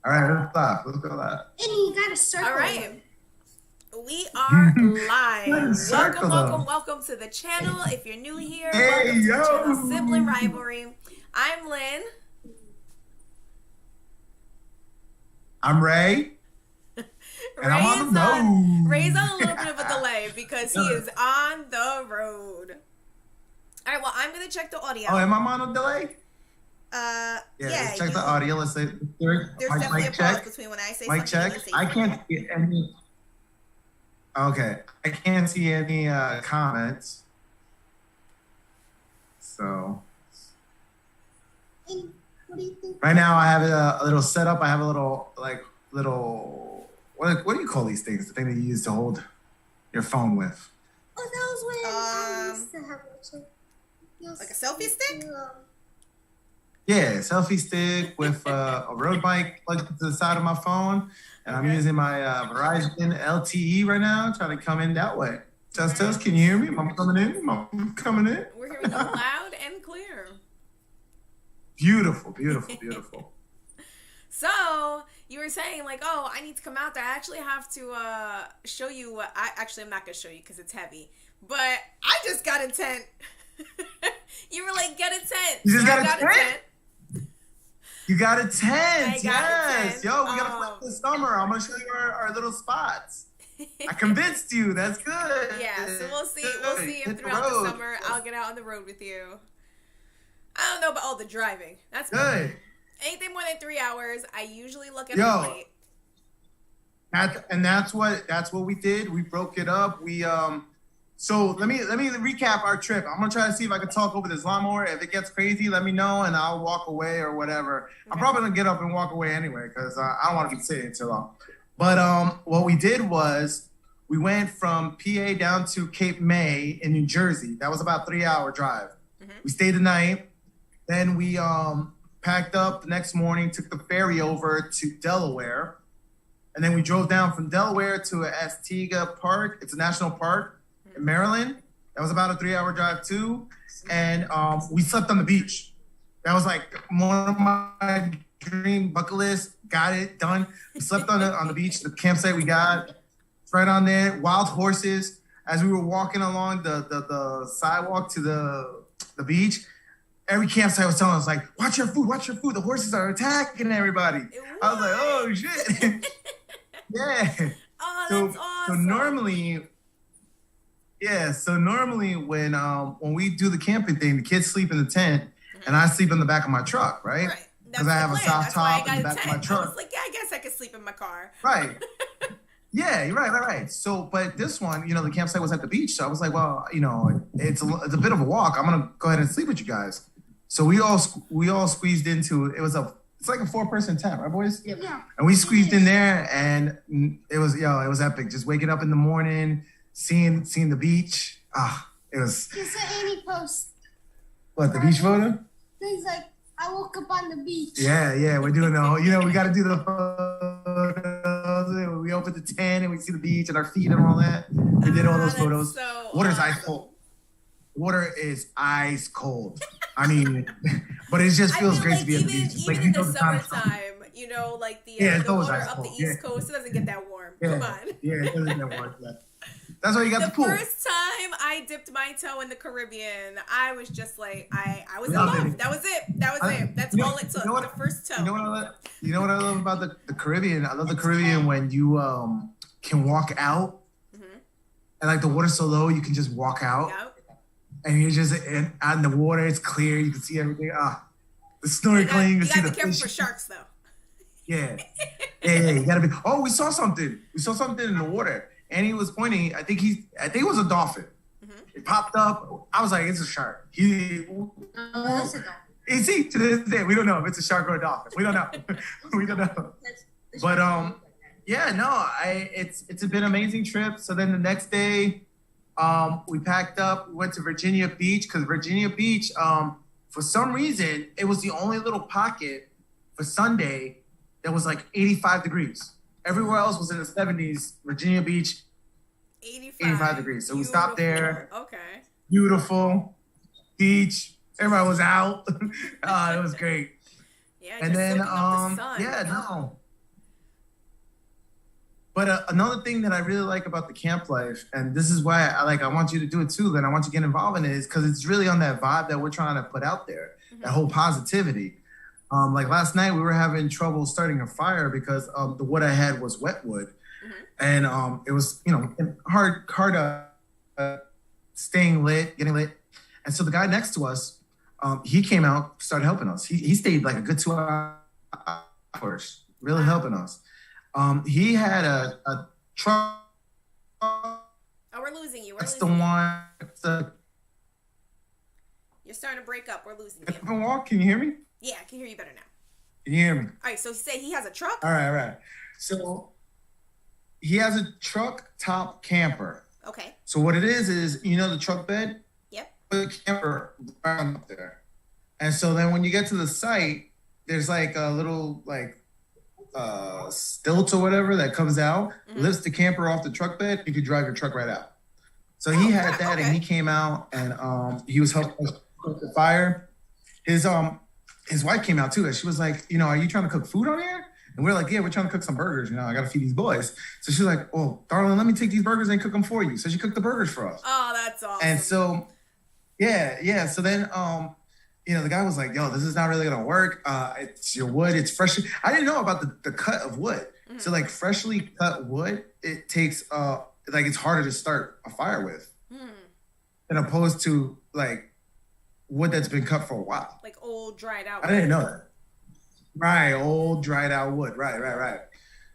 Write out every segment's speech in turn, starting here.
All right, let's stop. Let's go live. And you gotta circle. All right. We are live. Circle Welcome to the channel. If you're new here, Hey, welcome to the yo. channel Sibling Rivalry. I'm Lynn. I'm Ray. And I'm on the road. Ray's on a little bit of a delay because he is on the road. All right, well, I'm going to check the audio. Oh, am I on a delay? Yeah, let's check the audio. Let's say there's definitely a pause check. between when I say Mic something check. and I can't see any. Okay, I can't see any comments. So And what do you think? right now I have a little setup. I have a little what do you call these things? The thing that you use to hold your phone with. Oh, that was when I used to have like a selfie stick? Yeah, selfie stick with a road bike plugged to the side of my phone. And I'm using my Verizon LTE right now, trying to come in that way. Test, can you hear me? I'm coming in. I'm coming in. We're hearing you loud and clear. Beautiful, beautiful, beautiful. So you were saying like, oh, I need to come out there. I actually have to show you what I'm not gonna show you because it's heavy. But I just got a tent. You were like, get a tent. You just So got a tent? You got a tent. I got a Yes. tent. Yo, we gotta play this summer. I'm gonna show you our little spots. I convinced you. That's good. Yeah, so we'll see. Good. We'll see Hit if the throughout the road. summer I'll get out on the road with you. I don't know about all the driving. That's Good. anything more than 3 hours. I usually look at Yo. the plate. That's what we did. We broke it up. So let me recap our trip. I'm gonna try to see if I can talk over this lawnmower. If it gets crazy, let me know and I'll walk away or whatever. Okay. I'm probably gonna get up and walk away anyway because I don't want to be sitting too long. But what we did was we went from PA down to Cape May in New Jersey. That was about a 3-hour drive. Mhm. We stayed the night. Then we packed up the next morning, took the ferry over to Delaware. And then we drove down from Delaware to Antigua Park. It's a national park in Maryland. That was about a 3-hour drive too. And we slept on the beach. That was like one of my dream bucket list. Got it done. We slept on the beach, the campsite we got. It's right on there. Wild horses. As we were walking along the sidewalk to the beach, every campsite was telling us like, watch your food, watch your food. The horses are attacking everybody. I was like, oh shit. Yeah. Oh, So that's awesome. So normally when we do the camping thing, the kids sleep in the tent and I sleep in the back of my truck, right? Right. Because I have a soft That's why I top got in the a back of my tent. I truck. was like, yeah, I guess I could sleep in my car. Right. Yeah, you're right. So, but this one, the campsite was at the beach. So I was like, well, it's a bit of a walk. I'm gonna go ahead and sleep with you guys. So we all squeezed into it's like a 4-person tent, right, boys? Yeah. And we squeezed in there, and it was epic. Just waking up in the morning, seeing the beach. It was. He said Annie post. What, the beach photo? He's like, I woke up on the beach. Yeah, we're doing we got to do the photos. We open the tent and we see the beach and our feet and all that. We did all those That's photos. so Water's awesome. ice cold. Water is ice cold. I mean, but it just feels great to be at the beach. It's Even like, in the time- summertime, like the it's always water ice up the cold. East Coast, it doesn't get that warm. Yeah. Come on. Yeah, it doesn't get warm. That's why you got the pool. First time I dipped my toe in the Caribbean, I was just like, I was in Love love. it. That was it. That's all it took. The first toe. You know what I love about the Caribbean? I love the Caribbean when you can walk out Mhm. and like the water's so low you can just walk out Yep. and you're just out in the water. It's clear. You can see everything. The snorkeling. You You see gotta the be careful fish. for sharks, though. Yeah. You gotta be. Oh, we saw something. We saw something in the water. And he was pointing. I think it was a dolphin. Mhm. It popped up. I was like, it's a shark. That's a dog. You see, to this day, we don't know if it's a shark or a dolphin. We don't know. We don't know. But it's been an amazing trip. So then the next day, we packed up, we went to Virginia Beach because Virginia Beach, for some reason, it was the only little pocket for Sunday that was like 85 degrees. Everywhere else was in the 70s. Virginia Beach, 85 degrees. So we stopped there. Okay. Beautiful beach. Everybody was out. It was great. Yeah. And then, soaking up the sun. But another thing that I really like about the camp life, and this is why I want you to do it too, then I want you to get involved in it, is because it's really on that vibe that we're trying to put out there, that whole positivity. Like last night, we were having trouble starting a fire because the wood I had was wet wood. And it was, hard staying lit, getting lit. And so the guy next to us, he came out, started helping us. He stayed like a good 2 hours, really helping us. He had a truck. Oh, we're losing you. That's the one. You're starting to break up. We're losing you. Can you hear me? Yeah, I can hear you better now. Can you hear me? All right, so you say he has a truck? All right. So he has a truck top camper. Okay. So what it is the truck bed? Yep. Put a camper around up there. And so then when you get to the site, there's like a little stilt or whatever that comes out, lifts the camper off the truck bed. You could drive your truck right out. So he had that, and he came out and he was helping us cook the fire. His wife came out too, and she was like, are you trying to cook food on here? And we're like, yeah, we're trying to cook some burgers. I got to feed these boys. So she's like, oh, darling, let me take these burgers and cook them for you. So she cooked the burgers for us. Oh, that's awesome. And so, yeah. So then, the guy was like, yo, this is not really going to work. It's your wood. It's fresh. I didn't know about the cut of wood. So like freshly cut wood, it takes, it's harder to start a fire with than opposed to like wood that's been cut for a while. Like old dried out wood. I didn't know that. Right. Old dried out wood. Right.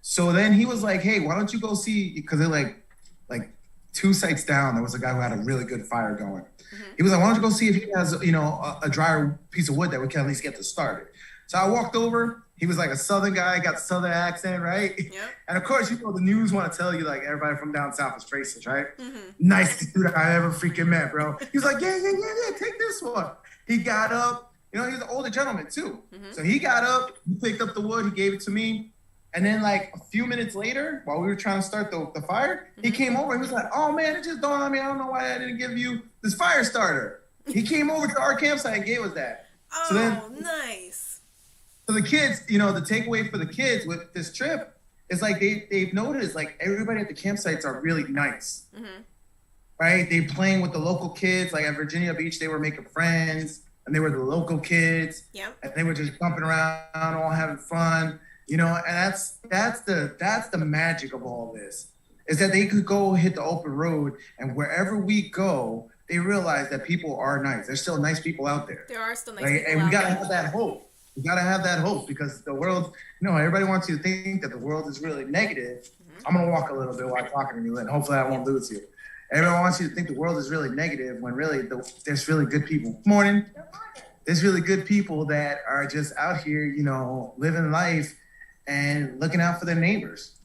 So then he was like, hey, why don't you go see, because they're like 2 sites down, there was a guy who had a really good fire going. He was like, why don't you go see if he has, a drier piece of wood that we can at least get this started. So I walked over. He was like a Southern guy, got the Southern accent, right? Yeah. And of course, the news want to tell you like everybody from down south is racist, right? Nicest dude I ever freaking met, bro. He was like, yeah, take this one. He got up. He's an older gentleman too. So he got up, he picked up the wood, he gave it to me. And then like a few minutes later, while we were trying to start the fire, he came over. He was like, oh man, it just dawned on me. I don't know why I didn't give you this fire starter. He came over to our campsite and gave us that. Oh, so then, nice. So the kids, the takeaway for the kids with this trip is like they've noticed like everybody at the campsites are really nice. Right? They playing with the local kids. Like at Virginia Beach, they were making friends and they were the local kids. Yep. And they were just bumping around, all having fun. And that's the magic of all this, is that they could go hit the open road, and wherever we go, they realize that people are nice. There's still nice people out there. There are still nice right? people and we out gotta there. have that hope. We gotta have that hope because the world, everybody wants you to think that the world is really negative. I'm gonna walk a little bit while talking to you, and hopefully I won't lose you. Everyone wants you to think the world is really negative when really there's really good people. Morning. There's really good people that are just out here, living life and looking out for their neighbors.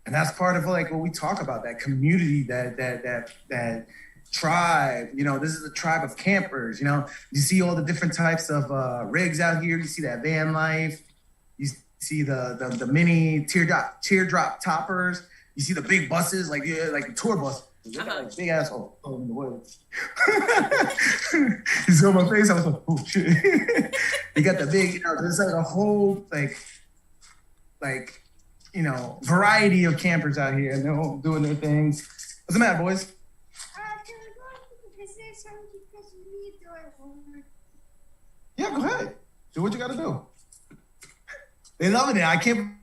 And that's part of like what we talk about, that community, that tribe. This is a tribe of campers. You see all the different types of rigs out here. You see that van life. You see the mini teardrop toppers. You see the big buses, like the tour bus. Like big asshole in the woods. You saw my face. I was like, oh shit. You got the big, there's like a whole variety of campers out here, and they're all doing their things. What's the matter, boys? Yeah, go ahead. Do what you gotta do. They loving it. I can't.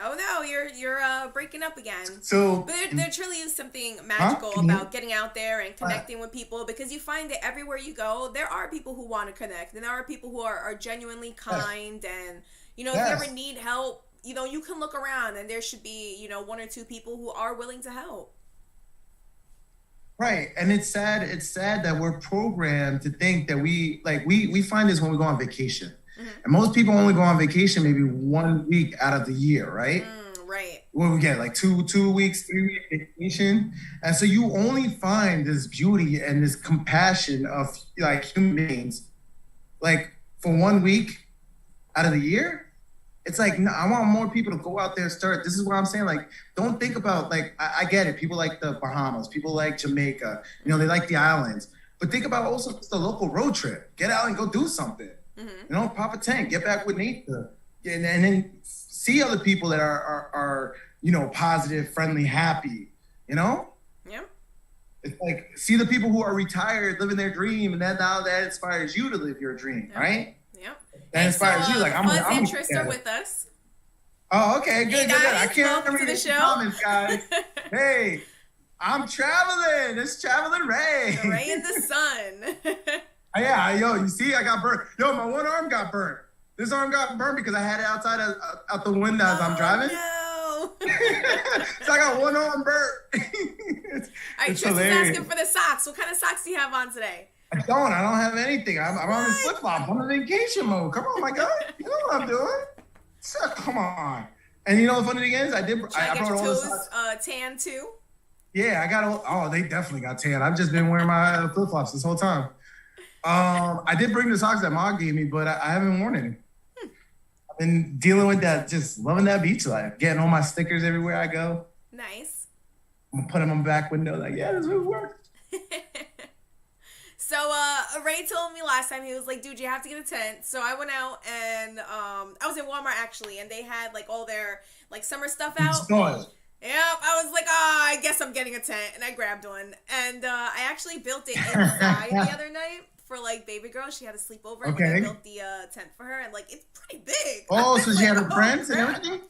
Oh no, you're breaking up again. So, but there truly is something magical about getting out there and connecting with people, because you find that everywhere you go, there are people who want to connect, and there are people who are genuinely kind, and if you ever need help, you can look around and there should be 1 or 2 people who are willing to help. Right, and it's sad that we're programmed to think that we find this when we go on vacation. And most people only go on vacation maybe 1 week out of the year, right? Right. What we get, like 2 weeks, 3 week vacation. And so you only find this beauty and this compassion of like human beings, like for 1 week out of the year. It's like, no, I want more people to go out there and start. This is what I'm saying. Like, don't think about, like, I get it. People like the Bahamas. People like Jamaica. They like the islands. But think about also the local road trip. Get out and go do something. Pop a tent. Get back with nature. and then see other people that are positive, friendly, happy. Yeah. It's like see the people who are retired living their dream, and now that inspires you to live your dream, right? Yeah. That inspires you. Like I'm and Trista are with us. Oh, okay, good, hey good. I can't welcome remember to the show. Comments, guys. Hey, I'm traveling. It's traveling Ray. The Ray in the sun. Yeah, you see, I got burnt. Yo, my one arm got burnt. This arm got burnt because I had it outside out the window as I'm driving. No. So I got one arm burnt. All right, Tristan's asking for the socks. What kind of socks do you have on today? I don't have anything. I'm on flip flop. I'm in vacation mode. Come on, my guy. You know what I'm doing. So, come on. And you know the funny thing is, I brought all the socks. Tan too. Yeah, I got they definitely got tan. I've just been wearing my flip flops this whole time. I did bring the socks that Mom gave me, but I haven't worn any. I've been dealing with that, just loving that beach life, getting all my stickers everywhere I go. Nice. I'm putting them on the back window, like, yeah, this will work. So Ray told me last time, he was like, dude, you have to get a tent. So I went out and I was in Walmart actually, and they had like all their like summer stuff out. Yep, I was like, I guess I'm getting a tent, and I grabbed one, and I actually built it inside the other night for like baby girl. She had a sleepover, and I built the tent for her, and like it's pretty big. Oh, so she had her friends and everything.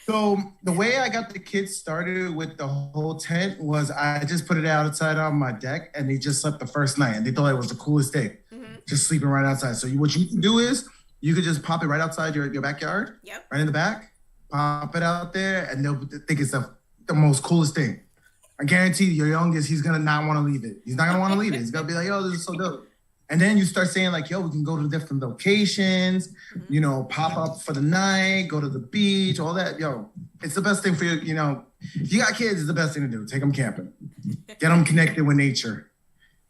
So the way I got the kids started with the whole tent was I just put it outside on my deck, and they just slept the first night, and they thought it was the coolest thing, just sleeping right outside. So what you can do is you could just pop it right outside your backyard, right in the back, pop it out there, and they'll think it's the most coolest thing. I guarantee your youngest, he's gonna not want to leave it. He's not gonna want to leave it. He's gonna be like, yo, this is so dope. And then you start saying like, yo, we can go to different locations, pop up for the night, go to the beach, all that. Yo, it's the best thing for you. If you got kids, it's the best thing to do. Take them camping, get them connected with nature,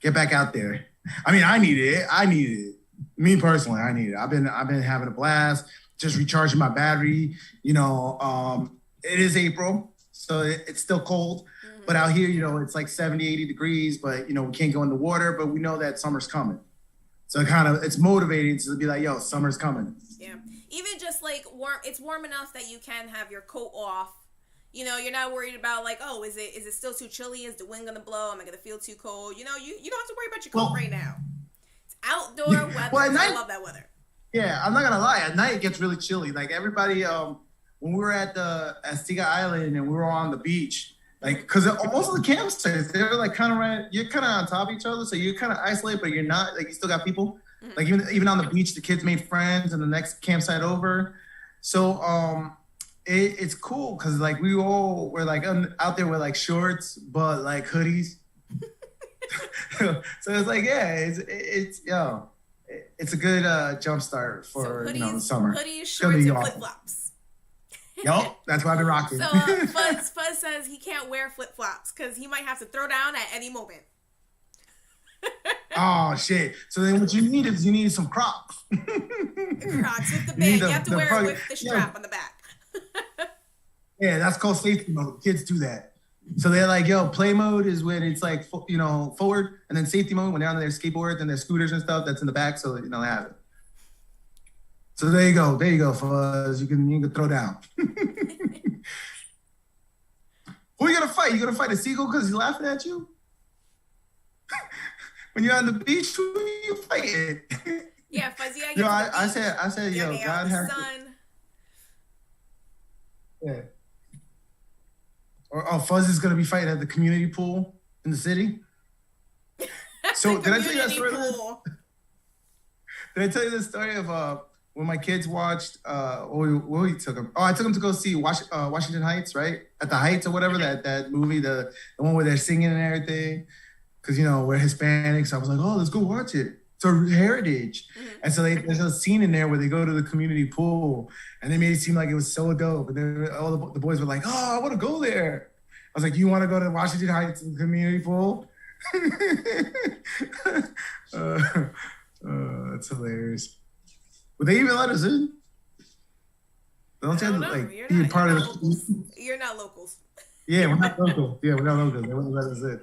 get back out there. I mean, I needed it. Me personally, I need it. I've been having a blast, just recharging my battery. It is April, so it's still cold. But out here, it's like 70, 80 degrees, but, we can't go in the water, but we know that summer's coming. So it's motivating to be like, yo, summer's coming. Yeah. Even just like warm, it's warm enough that you can have your coat off. You're not worried about like, oh, is it still too chilly? Is the wind going to blow? Am I going to feel too cold? You don't have to worry about your coat right now. It's outdoor weather. Well, at night, I love that weather. Yeah, I'm not going to lie. At night, it gets really chilly. Like everybody, when we were at Antigua Island and we were on the beach, like, because most of the campsites, they're like you're kind of on top of each other. So you're kind of isolated, but you're not, like, you still got people. Like even on the beach, the kids made friends and the next campsite over. So it's cool because like we all were like out there with like shorts, but like hoodies. So it's like, yeah, it's a good jump start for the summer. Hoodies, shorts, and flip-flops. Yup, that's what I've been rocking. So Fuzz says he can't wear flip-flops because he might have to throw down at any moment. Oh, shit. So then what you need some Crocs. Crocs with the band. You have to wear it with the strap on the back. Yeah, that's called safety mode. Kids do that. So they're like, yo, play mode is when it's like, forward, and then safety mode when they're on their skateboards and their scooters and stuff, that's in the back, so they have it. So there you go, Fuzz. You can throw down. Who are you gonna fight? You gonna fight a seagull because he's laughing at you? When you're on the beach, who are you fighting? Yeah, Fuzzy. I said, yo, God has. Yeah. Or Fuzz is gonna be fighting at the community pool in the city. So did I tell you that story? Did I tell you the story of when my kids watched, where we took them? Oh, I took them to go see Washington Heights, right? At the Heights or whatever, that movie, the one where they're singing and everything. Because, we're Hispanic, so I was like, oh, let's go watch it. It's our heritage. And so there's a scene in there where they go to the community pool, and they made it seem like it was so dope. But then all the boys were like, oh, I want to go there. I was like, you want to go to Washington Heights community pool? That's hilarious. Would they even let us in? Don't you have to like be part of the? You're not locals. Yeah, we're not local. Yeah, we're not local. They wouldn't let us in.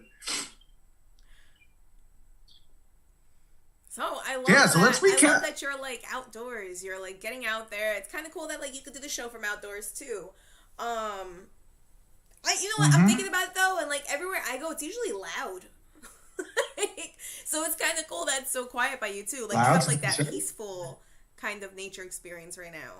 So I love Yeah, so that. let's I love recap. that you're like outdoors. You're like getting out there. It's kind of cool that like you could do the show from outdoors too. You know what? I'm thinking about it though, and like everywhere I go, it's usually loud. So it's kind of cool that it's so quiet by you too. Like you have like that peaceful kind of nature experience right now.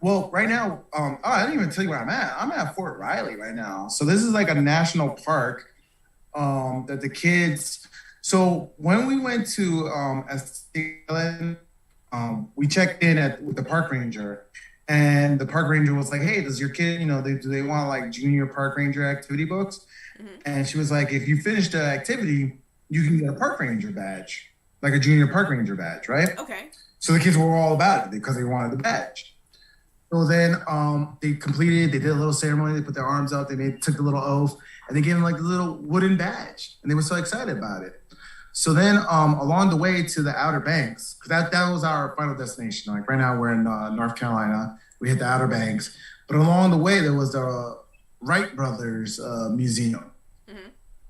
Well, right now, I didn't even tell you where I'm at. I'm at Fort Riley right now. So this is like a national park that the kids. So when we went to Esalen, we checked in with the park ranger, and the park ranger was like, "Hey, does your kid, do they want like junior park ranger activity books?" And she was like, "If you finish the activity, you can get a park ranger badge, like a junior park ranger badge, right?" Okay. So the kids were all about it because they wanted the badge. So then they did a little ceremony. They put their arms out. They took the little oath, and they gave them like a little wooden badge, and they were so excited about it. So then along the way to the Outer Banks, because that was our final destination. Like right now we're in North Carolina. We hit the Outer Banks. But along the way there was the Wright Brothers Museum.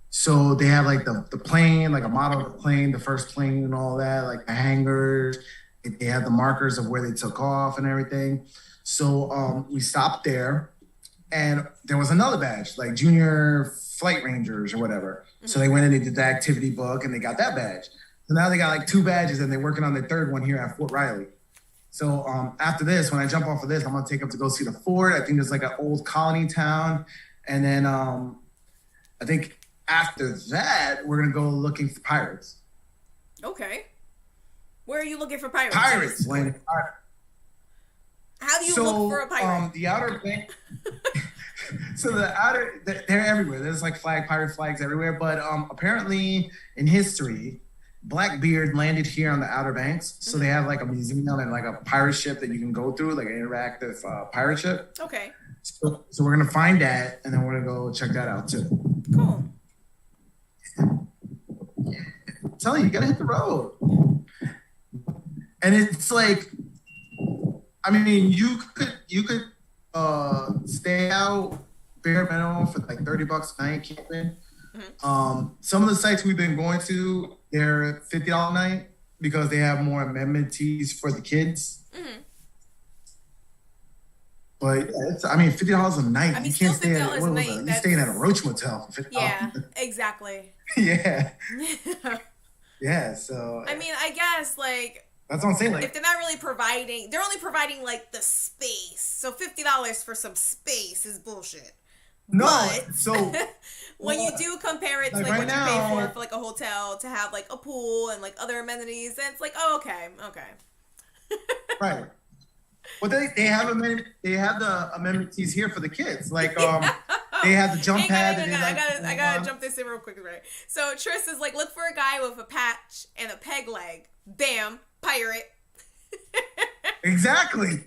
So they have like the plane, like a model of the plane, the first plane and all that, like the hangars. They had the markers of where they took off and everything. So we stopped there, and there was another badge, like Junior Flight Rangers or whatever. So they went and they did the activity book, and they got that badge. So now they got like 2 badges, and they're working on the 3rd one here at Fort Riley. So after this, when I jump off of this, I'm gonna take them to go see the fort. I think it's like an old colony town, and then I think after that, we're gonna go looking for pirates. Okay. Where are you looking for pirates? Pirates. How do you look for a pirate? The Outer Bank. So they're everywhere. There's like pirate flags everywhere. But apparently in history, Blackbeard landed here on the Outer Banks. So they have like a museum and like a pirate ship that you can go through, like an interactive pirate ship. Okay. So we're gonna find that, and then we're gonna go check that out too. Cool. Yeah. I'm telling you, you gotta hit the road. And it's like, I mean, you could stay out bare minimum for like $30 a night camping. Some of the sites we've been going to, they're $50 a night because they have more amenities for the kids. But yeah, $50 a night. I mean, you can't stay $50 a night. You're staying at a Roach Motel for $50. Yeah, exactly. Yeah. Yeah. So. I mean, I guess like. That's what I'm saying. Like, if they're not really providing, they're only providing like the space. So $50 for some space is bullshit. No, but so when you do compare it to like right what now, you pay for like a hotel to have like a pool and like other amenities, then it's like, oh, okay. Right. Well, they have the amenities here for the kids. Like they have the jump pad. I gotta jump this in real quick, right? So Tris is like, look for a guy with a patch and a peg leg. Bam, pirate. Exactly.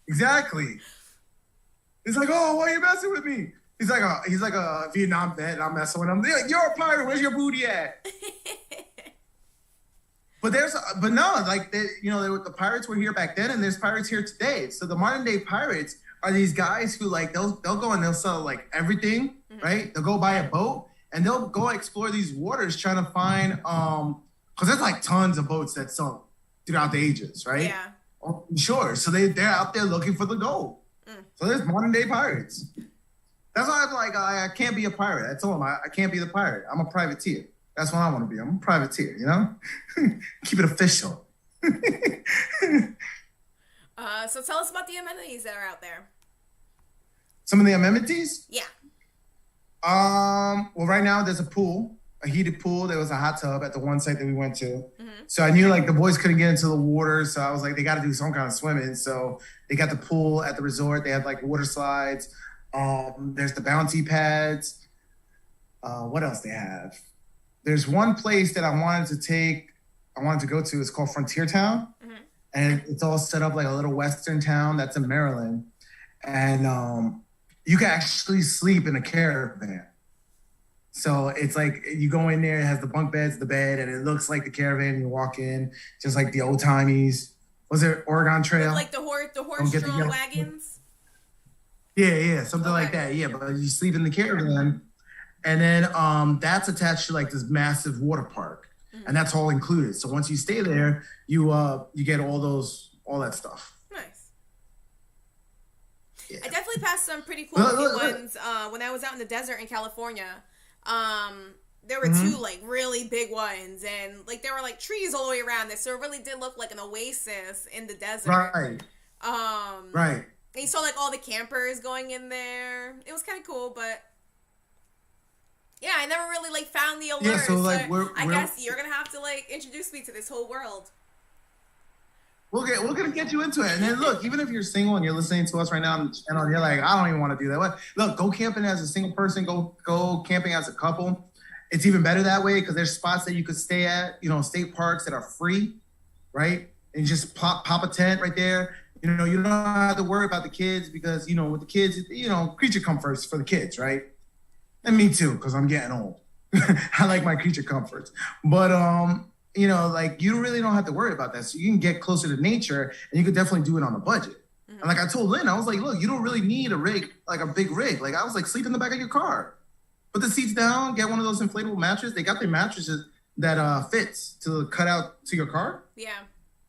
He's like, oh, why are you messing with me? He's like a Vietnam vet, and I'm messing with him. They're like, you're a pirate. Where's your booty at? But the pirates were here back then, and there's pirates here today. So the modern day pirates are these guys who like they'll go and they'll sell like everything, right? They'll go buy a boat and they'll go explore these waters trying to find because there's like tons of boats that sunk throughout the ages, right? Yeah. Sure. So they're out there looking for the gold. So there's modern day pirates. That's why I'm like, I can't be a pirate. I told him I can't be the pirate. I'm a privateer. That's what I want to be. I'm a privateer, Keep it official. So tell us about the amenities that are out there. Some of the amenities? Yeah. Well, right now there's a pool, a heated pool. There was a hot tub at the one site that we went to. So I knew like the boys couldn't get into the water. So I was like, they got to do some kind of swimming. So they got the pool at the resort. They had like water slides. There's the bouncy pads. What else they have? There's one place that I wanted to go to. It's called Frontier Town. And it's all set up like a little Western town that's in Maryland. And you can actually sleep in a caravan. So it's like you go in there, it has the bunk beds, the bed, and it looks like the caravan. You walk in, just like the old timies. Was it Oregon Trail? Like the horse-drawn wagons? Yeah, something like that. Yeah, but you sleep in the caravan. And then that's attached to like this massive water park. and that's all included. So once you stay there, you get all that stuff. Nice. Yeah. I definitely passed some pretty cool ones when I was out in the desert in California. There were two like really big ones, and like there were like trees all the way around it, so it really did look like an oasis in the desert. Right. Right. And you saw like all the campers going in there. It was kind of cool, but yeah, I never really like found the alert. Yeah, so like I guess you're gonna have to like introduce me to this whole world. We're gonna get you into it. And then look, even if you're single and you're listening to us right now on the channel, you're like, I don't even want to do that. What? Look, go camping as a single person. Go camping as a couple. It's even better that way because there's spots that you could stay at. You know, state parks that are free, right? And just pop a tent right there. You know, you don't have to worry about the kids because, you know, with the kids, you know, creature comforts for the kids, right? And me too, because I'm getting old. I like my creature comforts. But, you know, like you really don't have to worry about that. So you can get closer to nature and you could definitely do it on a budget. And like I told Lynn, I was like, look, you don't really need a rig, like a big rig. Like I was like, sleep in the back of your car. Put the seats down, get one of those inflatable mattresses. They got their mattresses that fits to cut out to your car. Yeah.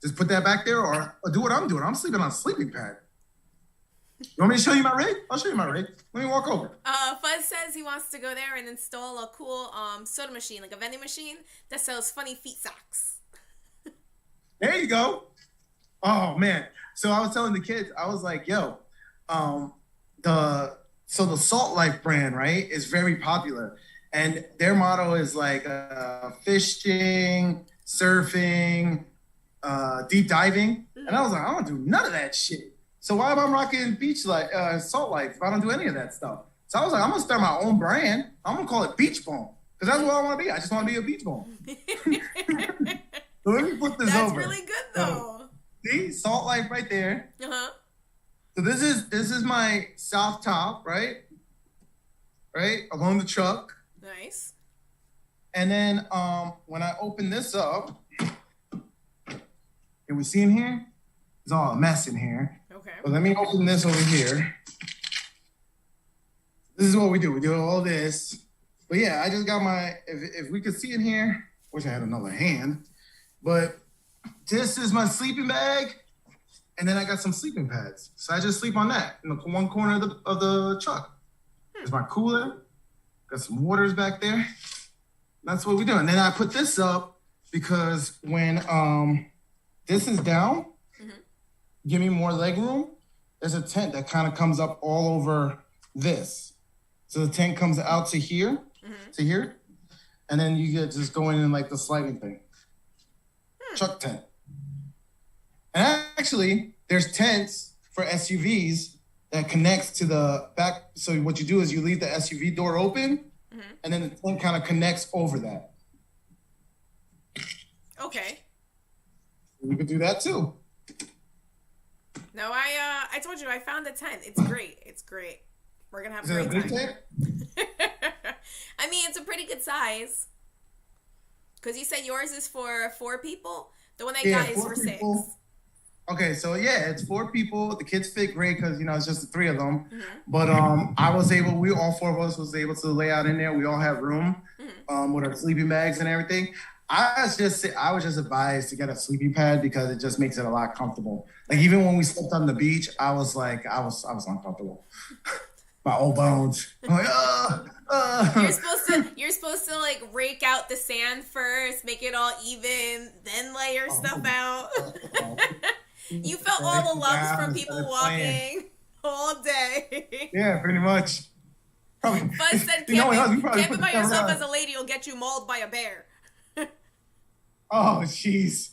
Just put that back there or do what I'm doing. I'm sleeping on a sleeping pad. You want me to show you my rig? I'll show you my rig. Let me walk over. Fuzz says he wants to go there and install a cool soda machine, like a vending machine that sells funny feet socks. There you go. Oh, man. So I was telling the kids, I was like, yo, the Salt Life brand, right, is very popular. And their motto is like fishing, surfing, deep diving. And I was like, I don't do none of that shit. So why am I rocking Salt Life if I don't do any of that stuff? So I was like, I'm going to start my own brand. I'm going to call it Beach Bone because that's what I want to be. I just want to be a beach bone. So let me put this That's over. That's really good, though. See? Salt Life right there. Uh-huh. So this is my south top, right? Right? Along the truck. Nice. And then when I open this up, can we see in here? It's all a mess in here. Okay. But let me open this over here. This is what we do. We do all this. But yeah, I just got my, if we could see in here, wish I had another hand, but this is my sleeping bag. And then I got some sleeping pads. So I just sleep on that in the one corner of the truck. There's my cooler. Got some waters back there. That's what we do. And then I put this up because when this is down, give me more leg room, there's a tent that kind of comes up all over this. So the tent comes out to here, to here. And then you get just going in like the sliding thing. Truck tent. And actually, there's tents for SUVs that connects to the back. So what you do is you leave the SUV door open, and then the tent kind of connects over that. Okay. You could do that too. No, I told you I found a tent. It's great. It's great. We're gonna have a great time. Tent? I mean, it's a pretty good size. Cause you said yours is for 4 people. The one I got is for 6. Okay, so yeah, it's 4 people. The kids fit great because, you know, it's just the 3 of them. But all 4 of us was able to lay out in there. We all have room with our sleeping bags and everything. I was just advised to get a sleeping pad because it just makes it a lot comfortable. Like even when we slept on the beach, I was uncomfortable. My old bones. I'm like, You're supposed to like rake out the sand first, make it all even, then lay your stuff out. You felt all the lumps from people walking all day. Yeah, pretty much. Probably. Buzz said camping by yourself as a lady will get you mauled by a bear. Oh, jeez.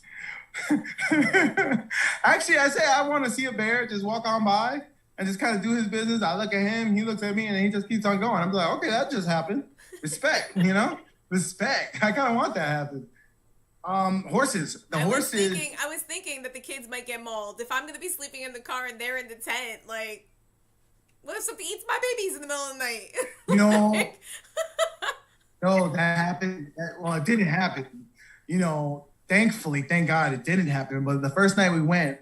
Actually, I say I want to see a bear just walk on by and just kind of do his business. I look at him, he looks at me, and then he just keeps on going. I'm like, okay, that just happened. Respect, you know? Respect. I kind of want that to happen. Horses. I was thinking that the kids might get mauled. If I'm going to be sleeping in the car and they're in the tent, like, what if something eats my babies in the middle of the night? You know, no, that happened. Well, it didn't happen. You know, thankfully, thank God it didn't happen. But the first night we went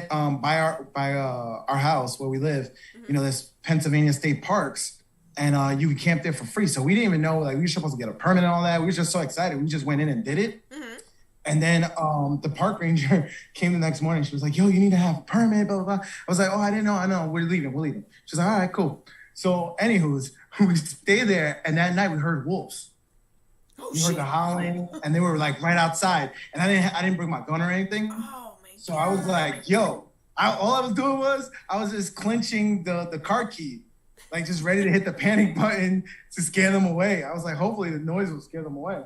by our house where we live. You know, there's Pennsylvania State Parks, and you could camp there for free. So we didn't even know, like, we were supposed to get a permit and all that. We were just so excited. We just went in and did it. Mm-hmm. And then the park ranger came the next morning. She was like, yo, you need to have a permit, blah, blah, blah. I was like, oh, I didn't know. I know. We're leaving. She's like, all right, cool. So anywho's, we stayed there, and that night we heard wolves. Oh, We heard the howling, and they were like right outside. And I didn't bring my gun or anything. Oh my So I was like, yo, all I was doing was I was just clenching the car key, like just ready to hit the panic button to scare them away. I was like, hopefully the noise will scare them away.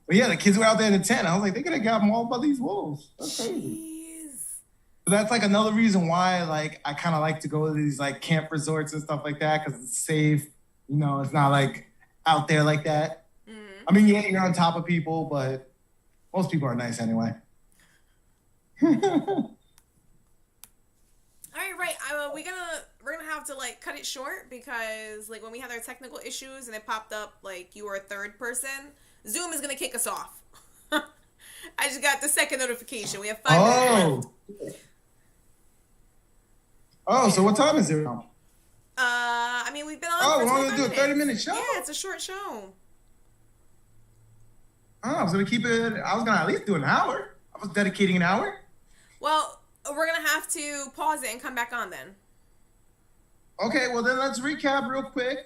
But yeah, the kids were out there in the tent. I was like, they're gonna get mauled by these wolves. That's crazy. Jeez. So that's like another reason why, like, I kind of like to go to these like camp resorts and stuff like that because it's safe. You know, it's not like out there like that. Mm-hmm. I mean, yeah, you're on top of people, but most people are nice anyway. All right. We're gonna have to like cut it short because like when we had our technical issues and it popped up like you were a third person, Zoom is gonna kick us off. I just got the second notification. We have 5 minutes left. Oh, so what time is it now? I mean we've been on. Oh, for we're only 25 gonna do a 30-minute minutes. show? Yeah, it's a short show. Oh, I was gonna keep it. I was gonna at least do an hour. I was dedicating an hour. Well, we're gonna have to pause it and come back on then. Okay, well then let's recap real quick.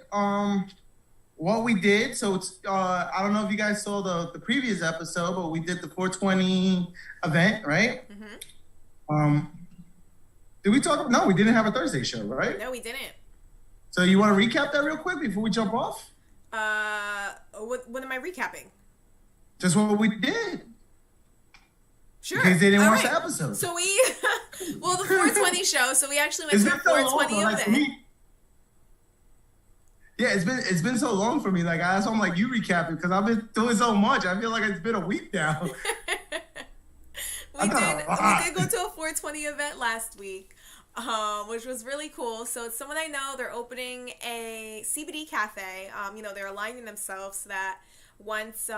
What we did. So it's I don't know if you guys saw the previous episode, but we did the 420 event, right? Mm-hmm. Did we talk? No, we didn't have a Thursday show, right? No, we didn't. So you want to recap that real quick before we jump off? What am I recapping? Just what we did. Sure. Because they didn't All watch right. the episode. So we, well, the 420 show. So we actually went It's to been a so long, 420 like, for event. me. Yeah, it's been so long for me. Like that's why I'm like you recap it because I've been doing so much. I feel like it's been a week now. we did go to a 420 event last week, which was really cool. So it's someone I know. They're opening a CBD cafe. They're aligning themselves so that once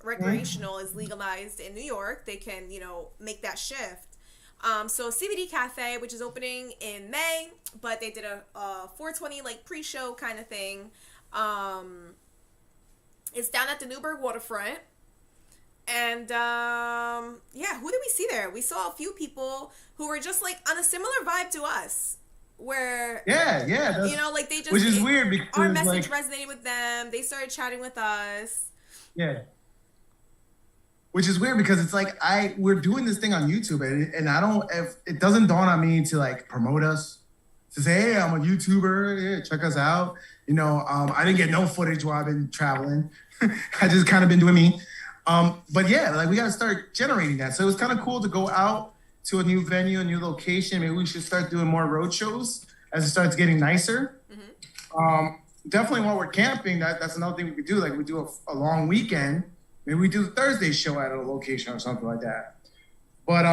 recreational is legalized in New York, they can, make that shift. So CBD Cafe, which is opening in May, but they did a 420 like pre-show kind of thing. It's down at the Newburgh waterfront. And who did we see there? We saw a few people who were just like on a similar vibe to us. Where like they just, which is weird because our message resonated with them. They started chatting with us. Yeah. Which is weird because it's like we're doing this thing on YouTube and it doesn't dawn on me to like promote us, to say, hey, I'm a YouTuber, yeah, check us out. I didn't get no footage while I've been traveling. I just kind of been doing me. But yeah, like we got to start generating that. So it was kind of cool to go out to a new venue, a new location. Maybe we should start doing more road shows as it starts getting nicer. Mm-hmm. Definitely while we're camping, that's another thing we could do. Like we do a long weekend. Maybe we do the Thursday show at a location or something like that. But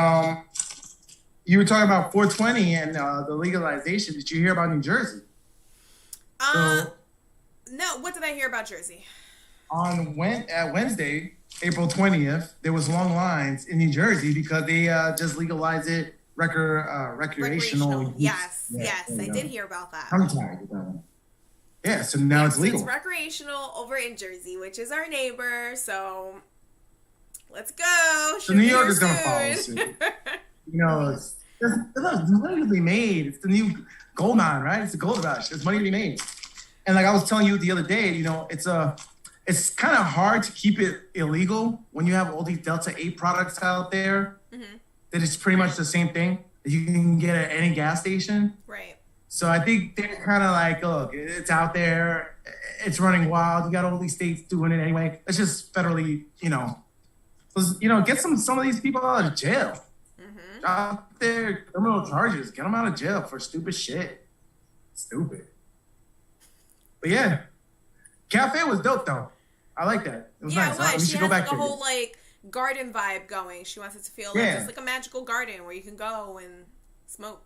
you were talking about 420 and the legalization. Did you hear about New Jersey? No. What did I hear about Jersey? At Wednesday, April 20th, there was long lines in New Jersey because they just legalized it recreational. Yes, I did hear about that. I'm tired of that one. Yeah, so now it's legal. It's recreational over in Jersey, which is our neighbor. So let's go. So New York is going to follow suit. There's money to be made. It's the new gold mine, right? It's the gold rush. There's money to be made. And like I was telling you the other day, it's kind of hard to keep it illegal when you have all these Delta 8 products out there. Mm-hmm. That it's pretty much the same thing that you can get at any gas station. Right. So I think they're kind of like, look, it's out there. It's running wild. You got all these states doing it anyway. Let's just federally, get some of these people out of jail. Mm-hmm. Out there, criminal charges. Get them out of jail for stupid shit. Stupid. But yeah, cafe was dope though. I like that. It was nice. It was. We she should has go back like a to whole like garden vibe going. She wants it to feel like just like a magical garden where you can go and smoke.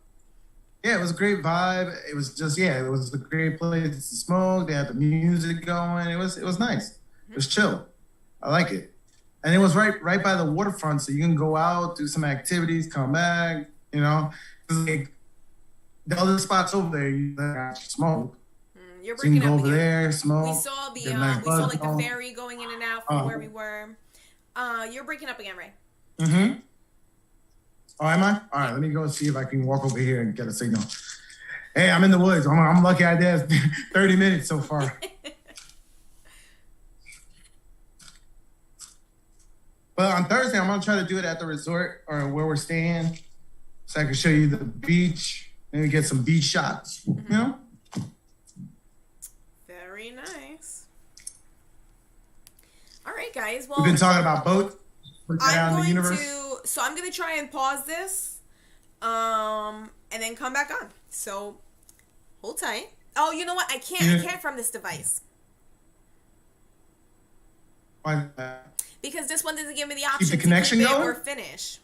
Yeah, it was a great vibe. It was just, it was a great place to smoke. They had the music going. It was nice. It was chill. I like it. And it was right by the waterfront, so you can go out, do some activities, come back, Like, the other spots over there, you smoke. You're So you breaking can go up over again. there, smoke. We saw the get a nice we saw buzz like the going. ferry going in and out from where we were. You're breaking up again, Ray. Mm-hmm. Oh, am I? All right, let me go see if I can walk over here and get a signal. Hey, I'm in the woods. I'm lucky I did 30 minutes so far. But on Thursday, I'm gonna try to do it at the resort or where we're staying, so I can show you the beach. Maybe get some beach shots. You know. Very nice. All right, guys. Well, We've been talking about boats. I'm The going universe. to I'm gonna try and pause this, and then come back on. So hold tight. Oh, you know what? I can't from this device Why is that? because this one doesn't give me the option the connection to keep it going? or finish.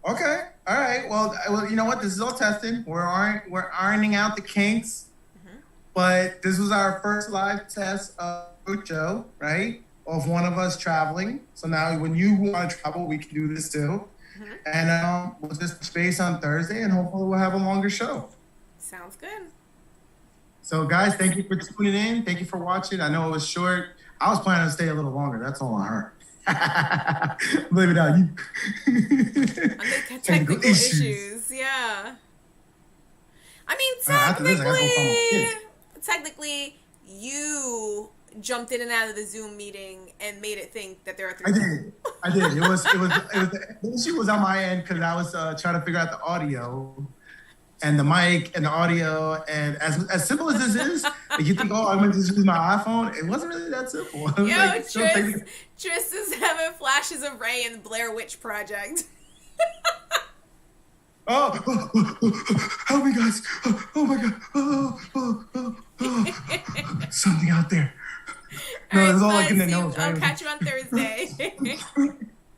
Okay. All right. Well, you know what? This is all testing. We're ironing out the kinks. But this was our first live test of Joe, right? Of one of us traveling. So now when you want to travel, we can do this too. And we'll just space on Thursday and hopefully we'll have a longer show. Sounds good. So guys, thank you for tuning in. Thank you for watching. I know it was short. I was planning to stay a little longer. That's all I heard. Believe it or not, I'm technical issues. Yeah. I mean, after this, I gotta go find my kid. technically, you jumped in and out of the Zoom meeting and made it think that there are three. I did. It was the issue was on my end because I was trying to figure out the audio and the mic and the audio. And as simple as this is, like you think, oh, I'm going to just use my iPhone. It wasn't really that simple. It was Yo, like, Tris is having flashes of Ray in the Blair Witch Project. oh, help me, guys. Oh my God. Something out there. No, All it's all right, like in the see you- nose. I'll Right? catch you on Thursday.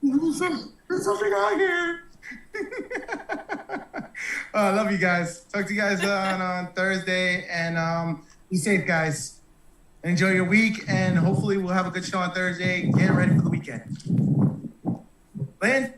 There's something out here. Love you guys. Talk to you guys on Thursday. And be safe, guys. Enjoy your week. And hopefully we'll have a good show on Thursday. Get ready for the weekend. Lynn?